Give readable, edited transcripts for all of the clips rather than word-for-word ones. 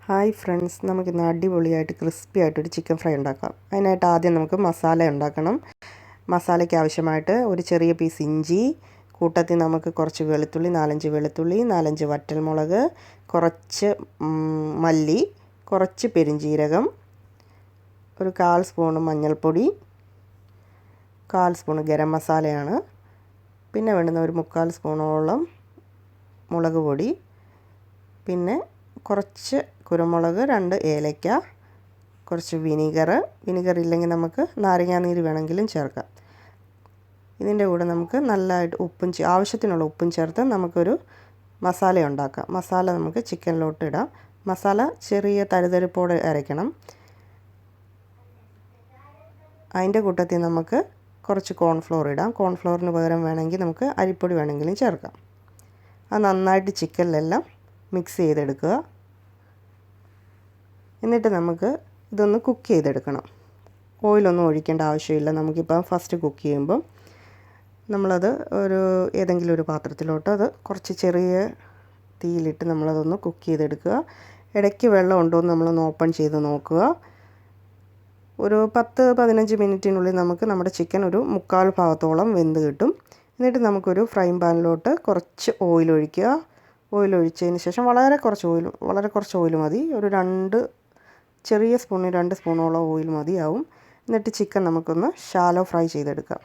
Hi friends, നമുക്കിന്ന് അടിപൊളിയായിട്ട് crispy ആയിട്ടൊരു ചിക്കൻ ഫ്രൈ ഉണ്ടാക്കാം. അതിനായിട്ട് ആദ്യം നമുക്ക് മസാല ഉണ്ടാക്കണം. മസാലയ്ക്ക് ആവശ്യമായിട്ട് ഒരു ചെറിയ പീസ് ഇഞ്ചി, കൂട്ടത്തിൽ നമുക്ക് കുറച്ച് വെളുത്തുള്ളി, 4-5 വെളുത്തുള്ളി, 4-5 വറ്റൽമുളക്, കുറച്ച് മല്ലി, കുറച്ച് പെരിഞ്ജീരകം, ഒരു 1/4 സ്പൂൺ മഞ്ഞൾപ്പൊടി, 1/4 സ്പൂൺ ഗരം മസാലയാണ്. പിന്നെ വേണ്ടുന്ന ഒരു 3/4 സ്പൂണോളം മുളക് പൊടി, പിന്നെ കുറച്ച് കുരുമുളക്, 2 ഏലക്ക, കുറച്ച് വിനിഗർ ഇല്ലെങ്കിൽ നമുക്ക് നാരങ്ങാനീര് വേണമെങ്കിലും ചേർക്കാം. ഇതിൻ്റെ കൂടെ നമുക്ക് നല്ലതായിട്ട് ആവശ്യത്തിനുള്ള ഉപ്പും ചേർത്ത് നമുക്കൊരു മസാല ഉണ്ടാക്കാം. മസാല നമുക്ക് ചിക്കനിലോട്ട് ഇടാം. മസാല ചെറിയ തരിതരിപ്പോടെ അരയ്ക്കണം. അതിൻ്റെ കൂട്ടത്തിൽ നമുക്ക് കുറച്ച് കോൺഫ്ലോർ ഇടാം. കോൺഫ്ലോറിന് പകരം വേണമെങ്കിൽ നമുക്ക് അരിപ്പൊടി വേണമെങ്കിലും ചേർക്കാം. അത് നന്നായിട്ട് ചിക്കനിലെല്ലാം മിക്സ് ചെയ്തെടുക്കുക. എന്നിട്ട് നമുക്ക് ഇതൊന്ന് കുക്ക് ചെയ്തെടുക്കണം. ഓയിലൊന്നും ഒഴിക്കേണ്ട ആവശ്യമില്ല. നമുക്കിപ്പോൾ ഫസ്റ്റ് കുക്ക് ചെയ്യുമ്പം നമ്മളത് ഏതെങ്കിലും ഒരു പാത്രത്തിലോട്ട് അത് കുറച്ച് ചെറിയ തീയിലിട്ട് നമ്മളതൊന്ന് കുക്ക് ചെയ്തെടുക്കുക. ഇടയ്ക്ക് വെള്ളം ഉണ്ടോ എന്ന് നമ്മളൊന്ന് ഓപ്പൺ ചെയ്ത് നോക്കുക. ഒരു 10-15 മിനിറ്റിനുള്ളിൽ നമുക്ക് നമ്മുടെ ചിക്കൻ ഒരു 3/4 ഭാഗത്തോളം വെന്ത് കിട്ടും. എന്നിട്ട് നമുക്കൊരു ഫ്രൈങ് പാനിലോട്ട് കുറച്ച് ഓയിൽ ഒഴിക്കുക. ഓയിൽ ഒഴിച്ചതിന് ശേഷം വളരെ കുറച്ച് ഓയിൽ മതി. ഒരു ചെറിയ സ്പൂണിന് 2 സ്പൂണോളം ഓയിൽ മതിയാവും. എന്നിട്ട് ചിക്കൻ നമുക്കൊന്ന് ഷാലോ ഫ്രൈ ചെയ്തെടുക്കാം.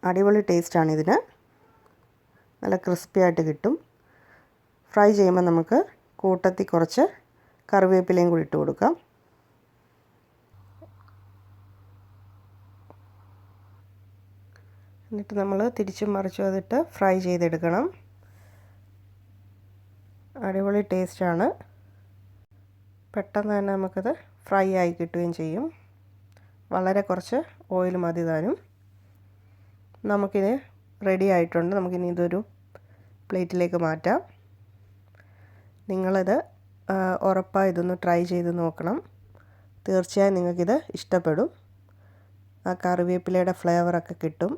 അടിപൊളി ടേസ്റ്റാണ് ഇതിന്. നല്ല ക്രിസ്പി ആയിട്ട് കിട്ടും. ഫ്രൈ ചെയ്യുമ്പോൾ നമുക്ക് കൂട്ടത്തിൽ കുറച്ച് കറിവേപ്പിലയും കൂടി ഇട്ട് കൊടുക്കാം. എന്നിട്ട് നമ്മൾ തിരിച്ചും മറിച്ചും അതിട്ട് ഫ്രൈ ചെയ്തെടുക്കണം. അടിപൊളി ടേസ്റ്റാണ്. പെട്ടെന്ന് തന്നെ നമുക്കത് ഫ്രൈ ആയി കിട്ടുകയും ചെയ്യും. വളരെ കുറച്ച് ഓയിൽ മതി താനും. നമുക്കിത് റെഡി ആയിട്ടുണ്ട്. നമുക്കിനി ഇതൊരു പ്ലേറ്റിലേക്ക് മാറ്റാം. നിങ്ങളിത് ഉറപ്പായി ഇതൊന്ന് ട്രൈ ചെയ്ത് നോക്കണം. തീർച്ചയായും നിങ്ങൾക്കിത് ഇഷ്ടപ്പെടും. ആ കറിവേപ്പിലയുടെ ഫ്ലേവറൊക്കെ കിട്ടും.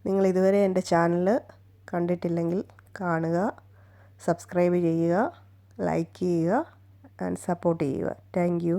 നിങ്ങൾ ഇതുവരെ എൻ്റെ ചാനൽ കണ്ടിട്ടില്ലെങ്കിൽ കാണുക, സബ്സ്ക്രൈബ് ചെയ്യുക, ലൈക്ക് ചെയ്യുക ആൻഡ് സപ്പോർട്ട് ചെയ്യുക. Thank you.